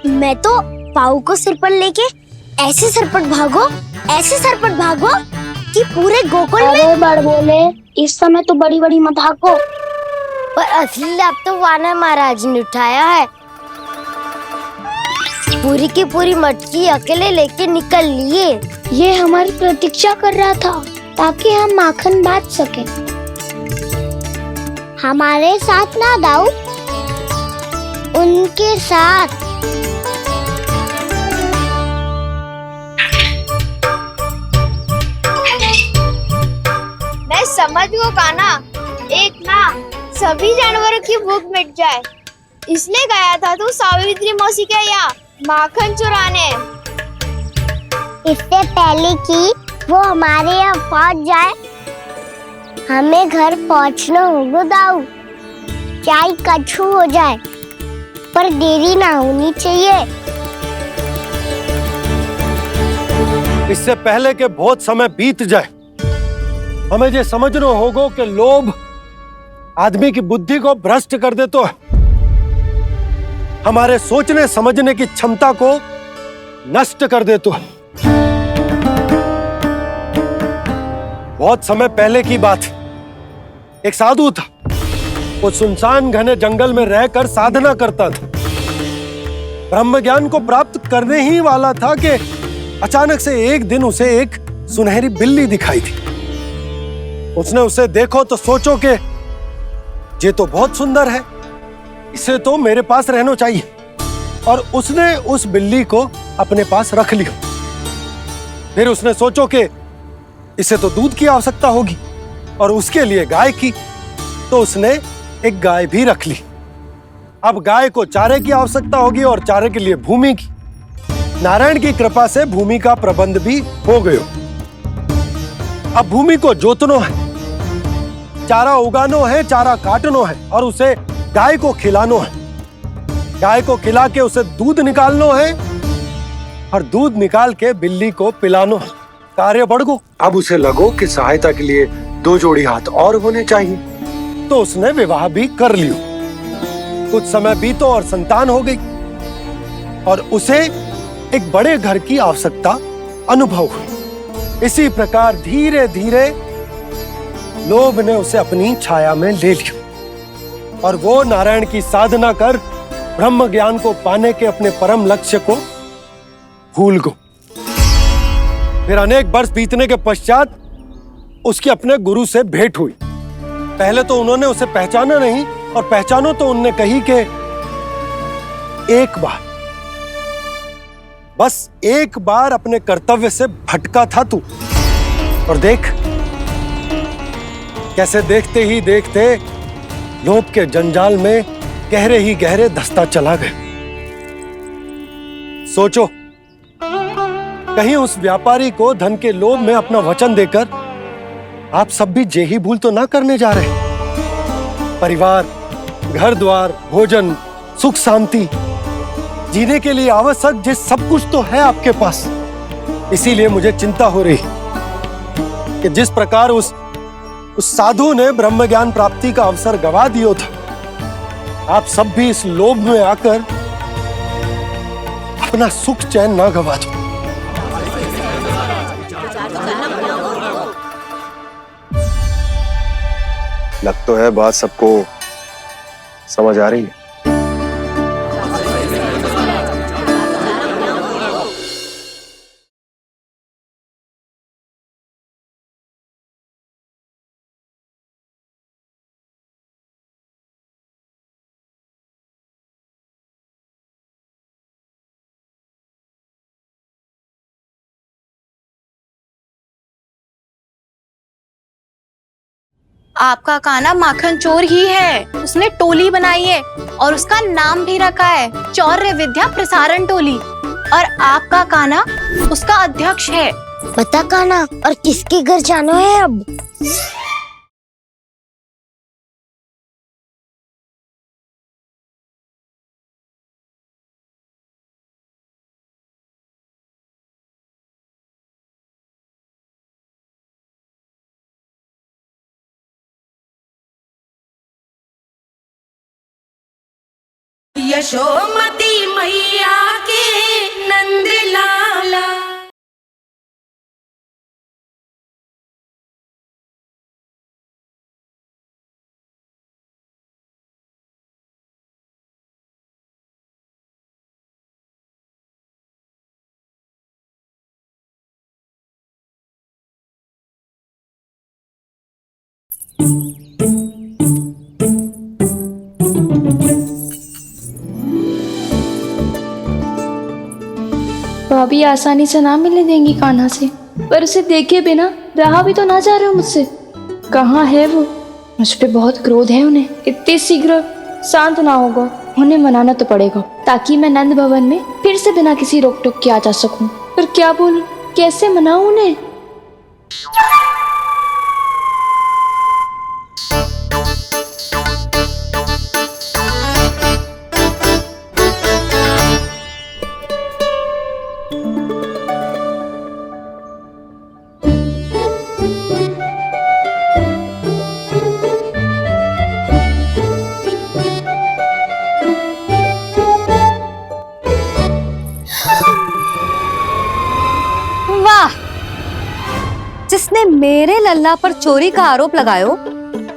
मैं तो पाऊ को सिर पर लेके ऐसे सरपट भागो कि पूरे गोकुल में। अरे बड़ बोले, इस समय तो बड़ी बड़ी मत भागो। पर असली लाभ तो वानर महाराज ने उठाया है। पूरी की पूरी मटकी अकेले लेके निकल लिए। ये हमारी प्रतीक्षा कर रहा था ताकि हम माखन बांट सके। हमारे साथ ना दाऊ, उनके साथ। मैं समझ गो काना, एक ना सभी जानवरों की भूख मिट जाए, इसलिए गया था तू सावित्री मौसी के यहाँ माखन चुराने। इससे पहले कि वो हमारे यहाँ पहुँच जाए, हमें घर पहुँचना होगा दाऊ। चाहे कछु हो जाए, पर देरी ना होनी चाहिए। इससे पहले कि बहुत समय बीत जाए, हमें ये समझना होगा कि लोभ आदमी की बुद्धि को भ्रष्ट कर दे, तो हमारे सोचने समझने की क्षमता को नष्ट कर दे। तो बहुत समय पहले की बात, एक साधु था। वो सुनसान घने जंगल में रहकर साधना करता था। ब्रह्म ज्ञान को प्राप्त करने ही वाला था कि अचानक से एक दिन उसे एक सुनहरी बिल्ली दिखाई थी। उसने उसे देखो तो सोचो कि ये तो बहुत सुंदर है, इसे तो मेरे पास रहना चाहिए। और उसने उस बिल्ली को अपने पास रख लिया। फिर उसने सोचो कि इसे तो दूध की आवश्यकता होगी और उसके लिए गाय की, तो उसने एक गाय भी रख ली। अब गाय को चारे की आवश्यकता होगी और चारे के लिए भूमि की। नारायण की कृपा से भूमि का प्रबंध भी हो गयो। अब भूमि को जोतनो है, चारा उगानो है, चारा काटनो है और उसे गाय को खिलानो है। गाय को खिला के उसे दूध निकालनो है और दूध निकाल के बिल्ली को पिलानो है। कार्य बढ़ गो। अब उसे लगो कि सहायता के लिए 2 जोड़ी हाथ और होने चाहिए, तो उसने विवाह भी कर लियो। कुछ समय बीतो और संतान हो गई और उसे एक बड़े घर की आवश्यकता अनुभव हुई। इसी प्रकार धीरे धीरे लोभ ने उसे अपनी छाया में ले लिया और वो नारायण की साधना कर ब्रह्म ज्ञान को पाने के अपने परम लक्ष्य को भूल गो। फिर अनेक वर्ष बीतने के पश्चात उसकी अपने गुरु से भेंट हुई। पहले तो उन्होंने उसे पहचाना नहीं और पहचानो तो उनने कही कि एक बार, बस एक बार अपने कर्तव्य से भटका था तू, और देख कैसे देखते ही देखते लोभ के जंजाल में गहरे ही गहरे धंसता चला गया। सोचो, कहीं उस व्यापारी को धन के लोभ में अपना वचन देकर आप सब भी जे ही भूल तो ना करने जा रहे। परिवार, घर द्वार, भोजन, सुख शांति, जीने के लिए आवश्यक जिस सब कुछ तो है आपके पास। इसीलिए मुझे चिंता हो रही कि जिस प्रकार उस साधु ने ब्रह्म ज्ञान प्राप्ति का अवसर गवा दिया था, आप सब भी इस लोभ में आकर अपना सुख चैन ना गवा दो। लग तो है बात सबको समझ आ रही है। आपका काना माखन चोर ही है। उसने टोली बनाई है और उसका नाम भी रखा है चौर्य विद्या प्रसारण टोली, और आपका काना उसका अध्यक्ष है। बता काना, और किसके घर जाना है अब? यशोमती मैया भाभी आसानी से ना मिलने देंगी कान्हा से, पर उसे देखे बिना रहा भी तो ना जा रहे मुझसे। कहाँ है वो? मुझ पे बहुत क्रोध है उन्हें। इतनी शीघ्र शांत ना होगा, उन्हें मनाना तो पड़ेगा ताकि मैं नंद भवन में फिर से बिना किसी रोक टोक के आ जा सकूं। पर क्या बोलूं, कैसे मनाऊं उन्हें? वाह, जिसने मेरे लल्ला पर चोरी का आरोप लगायो,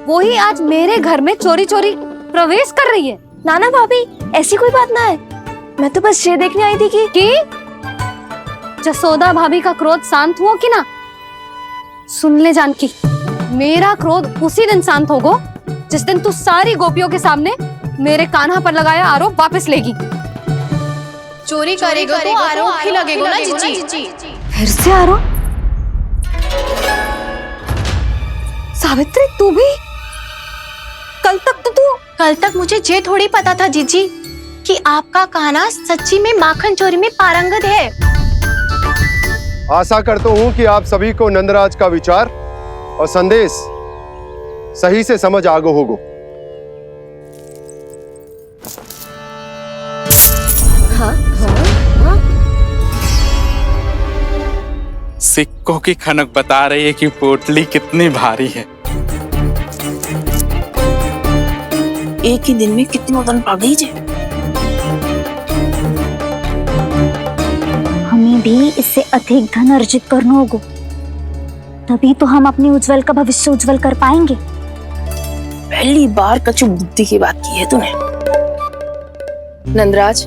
वो ही आज मेरे घर में चोरी चोरी प्रवेश कर रही है। नाना भाभी, ऐसी कोई बात ना है, मैं तो बस ये देखने आई थी कि जसोदा भाभी का क्रोध शांत हुआ कि ना? सुन ले जानकी, मेरा क्रोध उसी दिन शांत होगा जिस दिन तू सारी गोपियों के सामने मेरे कान्हा पर लगाया आरोप वापस लेगी। चोरी करेगा तो आरोप ही लगेगा ना जीजी। फिर से आरोप? सावित्री, तू भी? कल तक मुझे ये थोड़ी पता था जीजी कि आपका कान्हा सच्ची में माखन चोरी में पारंगत है। आशा करता हूं कि आप सभी को नंदराज का विचार और संदेश सही से समझ आ गो होगो। सिक्कों की खनक बता रही है कि पोटली कितनी भारी है। एक ही दिन में कितनी वजन पा गई जे। हमें भी इससे अधिक धन अर्जित करना होगा, तभी तो हम अपने उज्जवल का भविष्य उज्जवल कर पाएंगे। पहली बार कछु बुद्धि की बात की है तूने। नंदराज,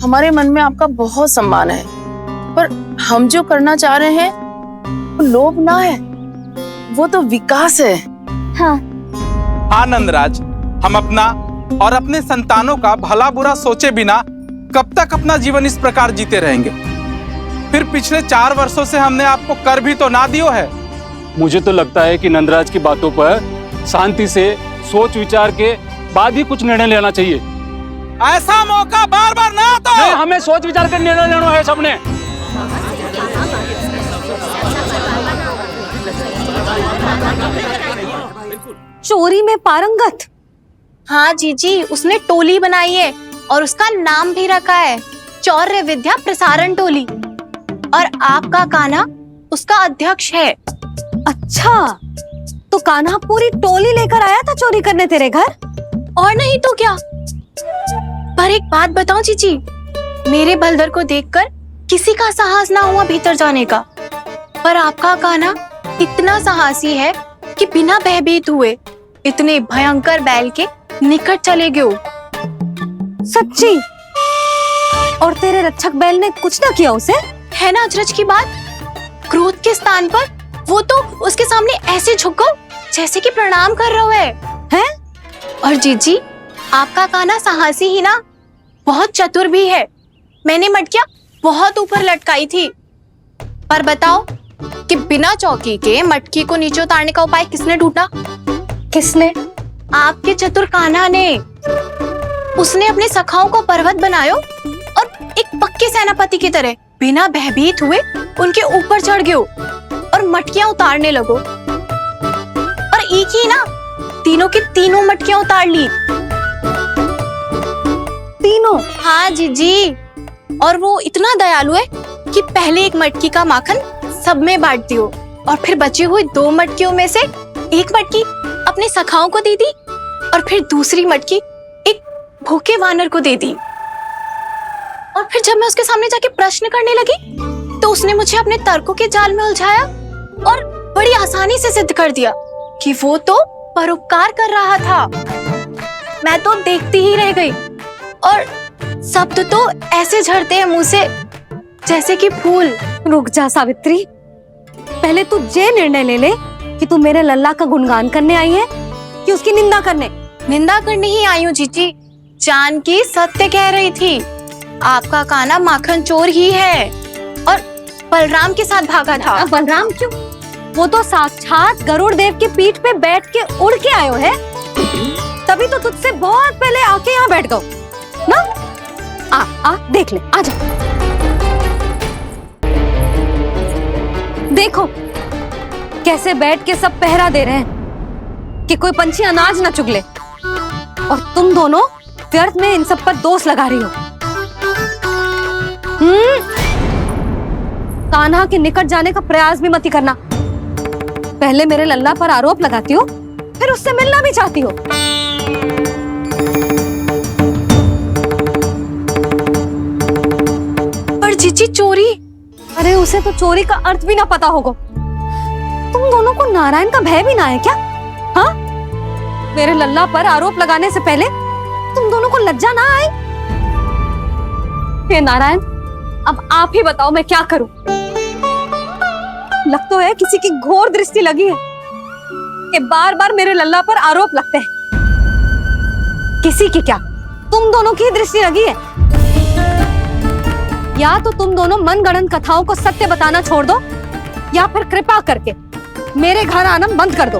हमारे मन में आपका बहुत सम्मान है, पर हम जो करना चाह रहे हैं वो लोभ ना है, वो तो विकास है। हाँ नंदराज, हम अपना और अपने संतानों का भला बुरा सोचे बिना कब तक अपना जीवन इस प्रकार जीते रहेंगे? फिर पिछले 4 वर्षों से हमने आपको कर भी तो ना दियो है। मुझे तो लगता है कि नंदराज की बातों पर शांति से सोच विचार के बाद ही कुछ निर्णय लेना चाहिए। ऐसा मौका बार बार ना आता। नहीं, हमें सोच विचार कर निर्णय लेना है सबने। चोरी में पारंगत? हाँ जीजी, उसने टोली बनाई है और उसका नाम भी रखा है चौर्य विद्या प्रसारण टोली, और आपका कान्हा उसका अध्यक्ष है। अच्छा, तो कान्हा पूरी टोली लेकर आया था चोरी करने तेरे घर? और नहीं तो क्या। पर एक बात बताऊं जीजी, मेरे बलदर को देखकर किसी का साहस ना हुआ भीतर जाने का, पर आपका कान्हा इतना साहसी है कि बिना भयभीत हुए इतने भयंकर बैल के निकट चले गए। सच्ची? और तेरे रक्षक बैल ने कुछ ना किया उसे? है ना अचरज की बात। क्रोध के स्थान पर वो तो उसके सामने ऐसे झुको जैसे कि प्रणाम कर रहा है? और जीजी, आपका कान्हा साहसी ही ना, बहुत चतुर भी है। मैंने मटकियां बहुत ऊपर लटकाई थी, पर बताओ कि बिना चौकी के मटकी को नीचे उतारने का उपाय किसने ढूंढा? किसने? आपके चतुर कान्हा ने। उसने अपने सखाओं को पर्वत बनायो और एक पक्के सेनापति की तरह बिना भयभीत हुए उनके ऊपर चढ़ गयो और मटकियां उतारने लगो, और एक ही ना, तीनों की तीनों मटकियां उतार ली। तीनों? हाँ जीजी, और वो इतना दयालु है कि पहले एक मटकी का माखन सब में बांट दियो, और फिर बची हुई 2 मटकियों में से एक मटकी अपने सखाओं को दे दी, और फिर दूसरी मटकी एक भूखे वानर को दे दी। और फिर जब मैं उसके सामने जाके प्रश्न करने लगी तो उसने मुझे अपने तर्कों के जाल में उलझाया और बड़ी आसानी से सिद्ध कर दिया कि वो तो परोपकार कर रहा था। मैं तो देखती ही रह गई, और शब्द तो ऐसे झड़ते हैं मुंह से जैसे कि फूल। रुक जा सावित्री, पहले तू ये निर्णय ले ले कि तू मेरे लल्ला का गुणगान करने आई है कि उसकी निंदा करने? निंदा करने ही आई हूँ जीजी। जानकी सत्य कह रही थी। आपका कान्हा माखन चोर ही है और बलराम के साथ भागा था। बलराम क्यों? वो तो साक्षात गरुड़ देव की पीठ पे बैठ के उड़ के आयो है, तभी तो तुझसे बहुत पहले आके यहाँ बैठ गओ ना। आ देख ले, आ जा। देखो कैसे बैठ के सब पहरा दे रहे हैं कि कोई पंछी अनाज ना चुगले, और तुम दोनों व्यर्थ में इन सब पर दोष लगा रही हो। कान्हा के निकट जाने का प्रयास भी मत करना। पहले मेरे लल्ला पर आरोप लगाती हो, फिर उससे मिलना भी चाहती हो। पर जीजी चोरी, अरे उसे तो चोरी का अर्थ भी ना पता होगा। तुम दोनों को नारायण का भय भी ना है क्या? हाँ, मेरे लल्ला पर आरोप लगाने से पहले तुम दोनों को लज्जा ना आई? हे नारायण, अब आप ही बताओ मैं क्या करूं। लग तो है किसी की घोर दृष्टि लगी है कि बार बार मेरे लल्ला पर आरोप लगते हैं। किसी की क्या, तुम दोनों की दृष्टि लगी है। या तो तुम दोनों मनगढ़ंत कथाओं को सत्य बताना छोड़ दो, या फिर कृपा करके मेरे घर आना बंद कर दो।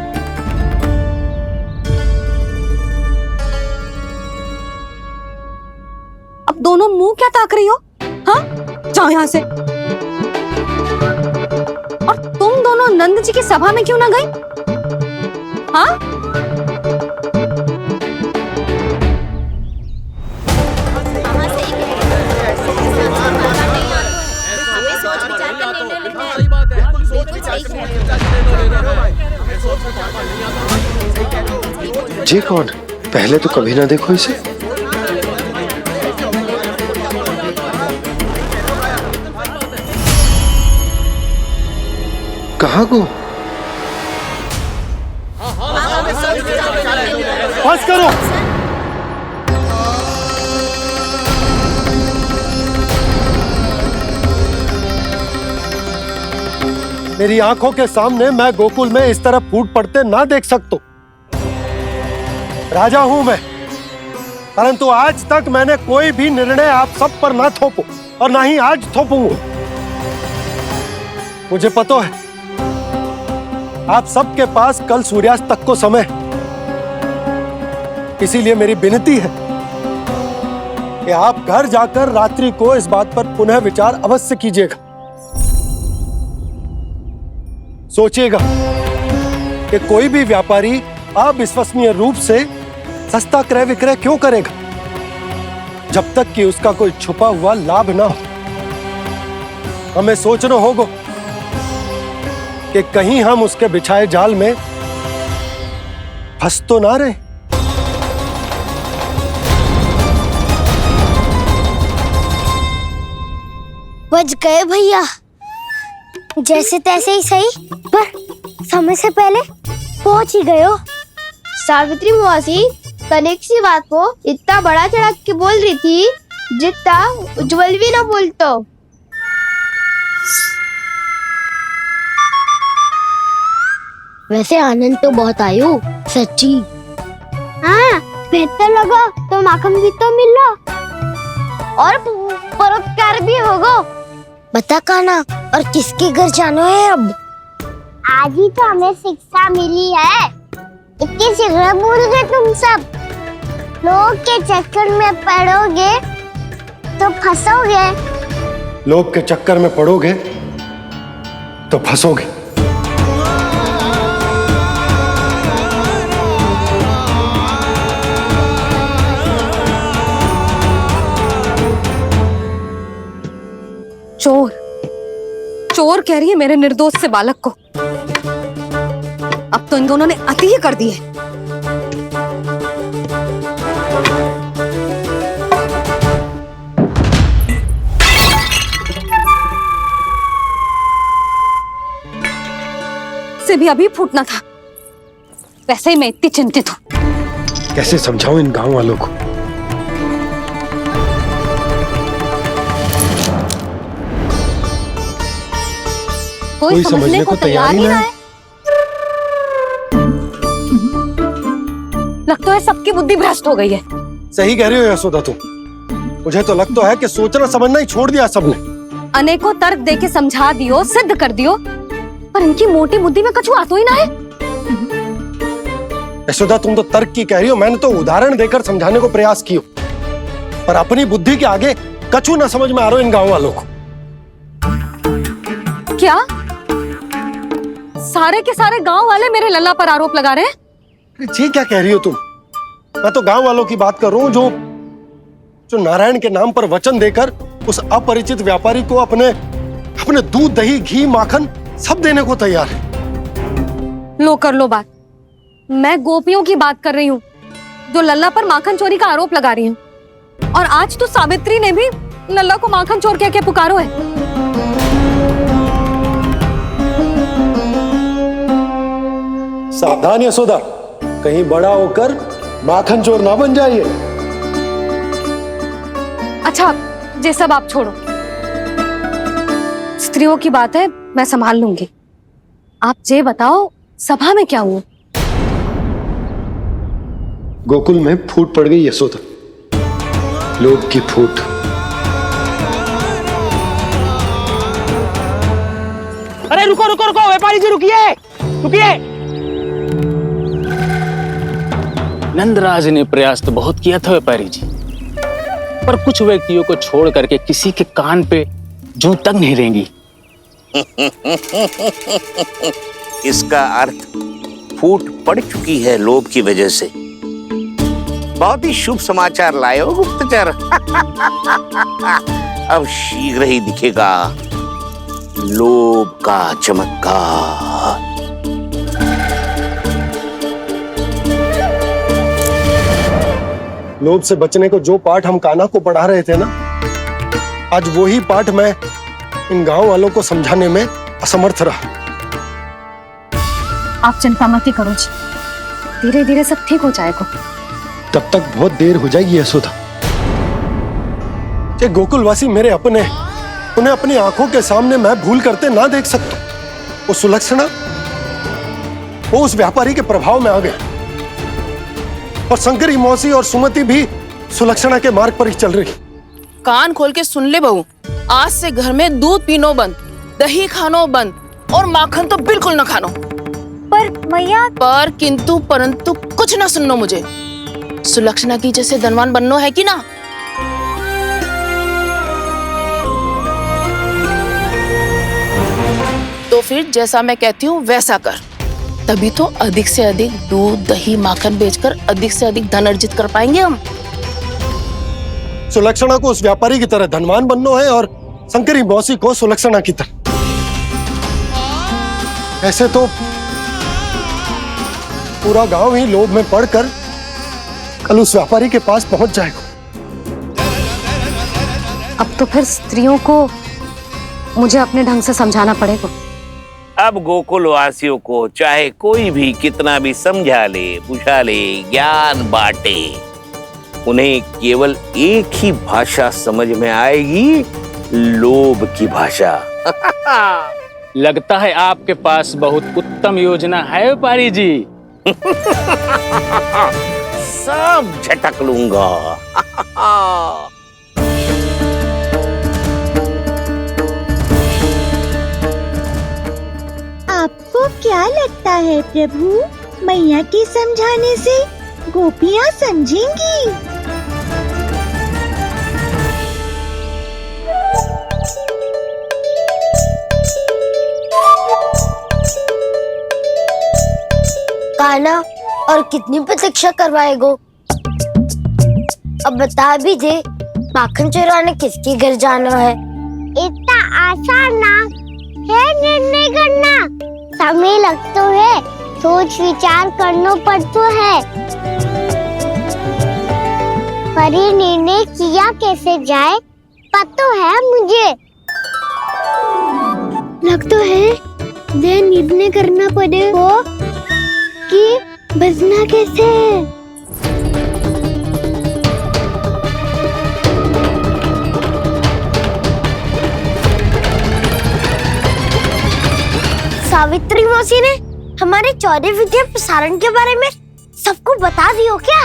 अब दोनों मुंह क्या ताक रही हो? हाँ, जाओ यहां से। और तुम दोनों नंद जी की सभा में क्यों ना गई? हाँ, जी कौन? पहले तो कभी ना देखो इसे। कहाँ को? बस करो। मेरी आंखों के सामने मैं गोकुल में इस तरह फूट पड़ते ना देख सकता। राजा हूं मैं, परंतु आज तक मैंने कोई भी निर्णय आप सब पर ना थोपो और ना ही आज थोपूंगा। मुझे पता है आप सबके पास कल सूर्यास्त तक को समय, इसीलिए मेरी विनती है कि आप घर जाकर रात्रि को इस बात पर पुनः विचार अवश्य कीजिएगा। सोचिएगा कि कोई भी व्यापारी अविश्वसनीय रूप से सस्ता क्रय विक्रय क्यों करेगा जब तक कि उसका कोई छुपा हुआ लाभ ना हो। हमें सोचना होगा कि कहीं हम उसके बिछाए जाल में फंस तो ना रहे। बच गए भैया, जैसे तैसे ही सही, पर समय से पहले पहुंच ही गए हो। सावित्री मौसी कनेक सी बात को इतना बड़ा चढ़ा के बोल रही थी जितना उज्जवल भी ना बोलतो। वैसे आनंद तो बहुत आयो, सच्ची। हाँ, बेहतर लगा तो माखन भी तो मिला और परोपकार भी होगा। बता कान्हा, और किसके घर जाना है अब? आज ही तो हमें शिक्षा मिली है, इतनी शीघ्र भूल गए तुम सब। लोग के चक्कर में पड़ोगे तो फंसोगे। लोग के चक्कर में पड़ोगे तो फंसोगे। चोर, चोर कह रही है मेरे निर्दोष से बालक को। अब तो इन दोनों ने अति ही कर दी है। से भी अभी फूटना था। वैसे ही मैं इतनी चिंतित हूं। कैसे समझाऊं इन गांव वालों को? कोई समझने को तैयार ही ना है। लगता है सबकी बुद्धि भ्रष्ट हो गई है। सही कह रही हो यशोदा तुम। मुझे तो लगता है कि सोचना समझना ही छोड़ दिया सबने। अनेकों तर्क देके समझा दियो, सिद्ध कर दियो, पर इनकी मोटी बुद्धि में कछु आतो ही ना है। यशोदा तुम तो तर्क की कह रही हो, मैंने तो उदाहरण देकर समझाने को प्रयास किया, पर अपनी बुद्धि के आगे कछु ना समझ में आ रहा इन गांव वालों को। क्या सारे के सारे गांव वाले मेरे लल्ला पर आरोप लगा रहे हैं? जी क्या कह रही हो तुम? मैं तो गांव वालों की बात कर रहा हूं जो नारायण के नाम पर वचन देकर उस अपरिचित व्यापारी को अपने दूध, दही, घी, माखन सब देने को तैयार है। लो कर लो बात। मैं गोपियों की बात कर रही हूँ जो लल्ला पर माखन चोरी का आरोप लगा रही हूँ, और आज तो सावित्री ने भी लल्ला को माखन चोर कह के पुकारो है। सावधान यशोदा, कहीं बड़ा होकर माखन चोर ना बन जाइए। अच्छा, ये सब आप छोड़ो, स्त्रियों की बात है, मैं संभाल लूंगी। आप ये बताओ सभा में क्या हुआ? गोकुल में फूट पड़ गई यशोदा, लोभ की फूट। अरे रुको रुको रुको, व्यापारी जी रुकिए रुकिए। नंदराज ने प्रयास तो बहुत किया था व्यापारी जी, पर कुछ व्यक्तियों को छोड़ करके किसी के कान पे जूं तक नहीं रेंगी। इसका अर्थ फूट पड़ चुकी है लोभ की वजह से। बहुत ही शुभ समाचार लाए हो गुप्तचर। अब शीघ्र ही दिखेगा लोभ का चमत्कार। लोभ से बचने को जो पाठ हम कान्हा को पढ़ा रहे थे ना, आज वही पाठ मैं इन गांव वालों को समझाने में असमर्थ रहा। आप चिंता मत करो जी, धीरे धीरे सब ठीक हो जाएगा। तब तक बहुत देर हो जाएगी यशोदा। ये गोकुलवासी मेरे अपने, उन्हें अपनी आंखों के सामने मैं भूल करते ना देख सकता। वो सुलक्षणा, वो उस व्यापारी के प्रभाव में आ गए, और शंकरी मौसी और सुमति भी सुलक्षणा के मार्ग पर ही चल रही। कान खोल के सुन ले बहू, आज से घर में दूध पीनो बंद, दही खानो बंद, और माखन तो बिल्कुल न खानो। पर मैया, पर किंतु परंतु कुछ ना सुननो मुझे। सुलक्षणा की जैसे धनवान बननो है कि ना? तो फिर जैसा मैं कहती हूँ वैसा कर, तभी तो अधिक से अधिक दूध, दही, माखन बेचकर अधिक से अधिक धन अर्जित कर पाएंगे हम। सुलक्षणा को उस व्यापारी की तरह धनवान बनना है, और शंकरी मौसी को सुलक्षणा की तरह। ऐसे तो पूरा गांव ही लोभ में पड़कर कल उस व्यापारी के पास पहुंच जाएगा। अब तो फिर स्त्रियों को मुझे अपने ढंग से समझाना पड़ेगा। अब गोकुल वासियों को चाहे कोई भी कितना भी समझा ले, बुझा ले, ज्ञान बांटे, उन्हें केवल एक ही भाषा समझ में आएगी, लोभ की भाषा। लगता है आपके पास बहुत उत्तम योजना है व्यापारी जी। सब झटक लूंगा। आपको क्या लगता है प्रभु, मैया के समझाने से गोपियाँ समझेंगी? कान्हा, और कितनी प्रतीक्षा करवाएगो? अब बता भी दे, माखन चुराने किसके घर जाना है? इतना आसान ना है निर्णय करना, समय लगता है, सोच विचार करना पड़ता है। पर ये निर्णय किया कैसे जाए पता है मुझे। लगता है ये निर्णय करना पड़ेगा कि बचना कैसे। सावित्री मौसी ने हमारे 14 विद्या प्रसारण के बारे में सबको बता दियो क्या?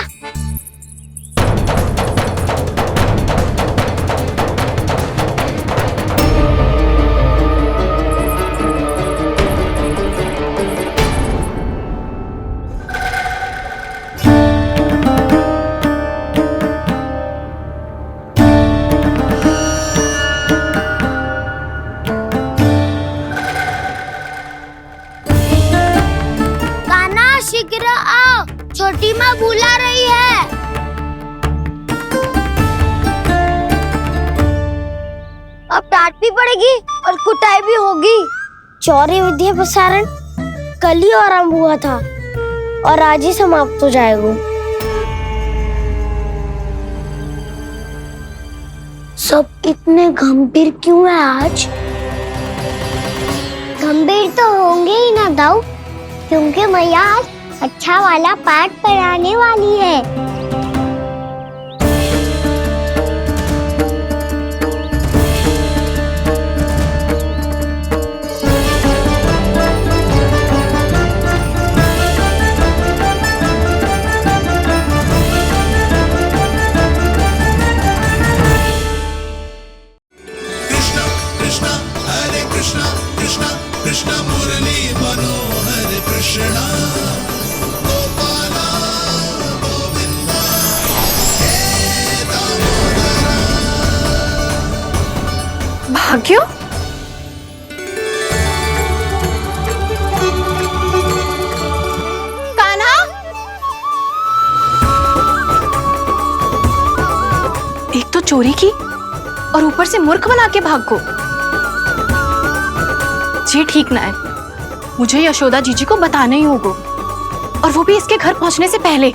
डांट भी पड़ेगी और कुटाई भी होगी। चौर्य विद्या प्रसारण कल ही आरंभ हुआ था और आज ही समाप्त हो जाएगा। सब इतने गंभीर क्यों है आज? गंभीर तो होंगे ही ना दाऊ, क्योंकि मैया आज अच्छा वाला पाठ पढ़ाने वाली है। भाग्यो, कान्हा, एक तो चोरी की और ऊपर से मूर्ख बना के भाग को। ये ठीक ना है, मुझे यशोदा जीजी को बताना ही होगा, और वो भी इसके घर पहुंचने से पहले।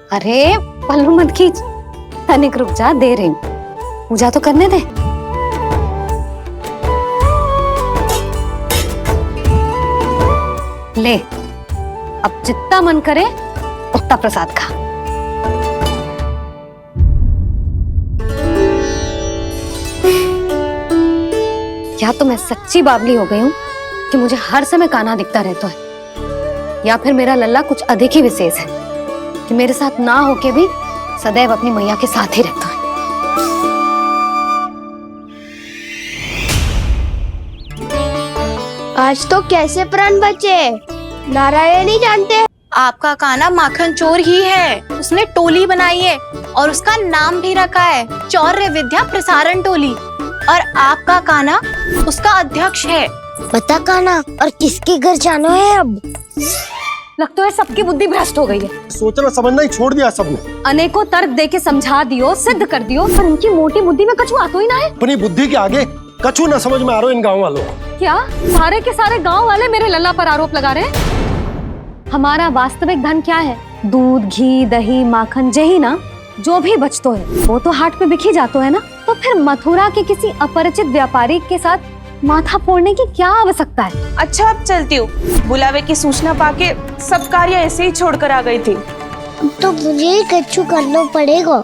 अरे पल्लू मत खींच, तनिक रुक जा, दे रही हूँ, पूजा तो करने दे। ले, अब जितना मन करे उतना प्रसाद खा। या तो मैं सच्ची बावली हो गई हूँ कि मुझे हर समय कान्हा दिखता रहता है, या फिर मेरा लल्ला कुछ अधिक ही विशेष है कि मेरे साथ ना होके भी सदैव अपनी मैया के साथ ही रहता है। आज तो कैसे प्राण बचे, नारायण ही जानते हैं। आपका कान्हा माखन चोर ही है, उसने टोली बनाई है और उसका नाम भी रखा है चौर्य विद्या प्रसारण टोली, और आपका कान्हा उसका अध्यक्ष है। पता कान्हा, और किसके घर जाना है अब? लगता है सबकी बुद्धि भ्रष्ट हो गई है। सोचना समझना ही छोड़ दिया सबने। अनेकों तर्क दे के समझा दियो, सिद्ध कर दियो, पर इनकी मोटी बुद्धि में कछु आता ही ना है। अपनी बुद्धि के आगे कछु ना समझ में आ रहा इन गाँव वालों को। क्या सारे के सारे गांव वाले मेरे लल्ला पर आरोप लगा रहे हैं? हमारा वास्तविक धन क्या है? दूध, घी, दही, माखन, यही ना। जो भी बचतो है वो तो हाट पे बिखी जातो है ना। तो फिर मथुरा के किसी अपरिचित व्यापारी के साथ माथा फोड़ने की क्या आवश्यकता है? अच्छा, अब चलती हूँ। बुलावे की सूचना पाके सब कार्य ऐसे ही छोड़कर आ गई थी। तो मुझे ही कच्चू करना पड़ेगा।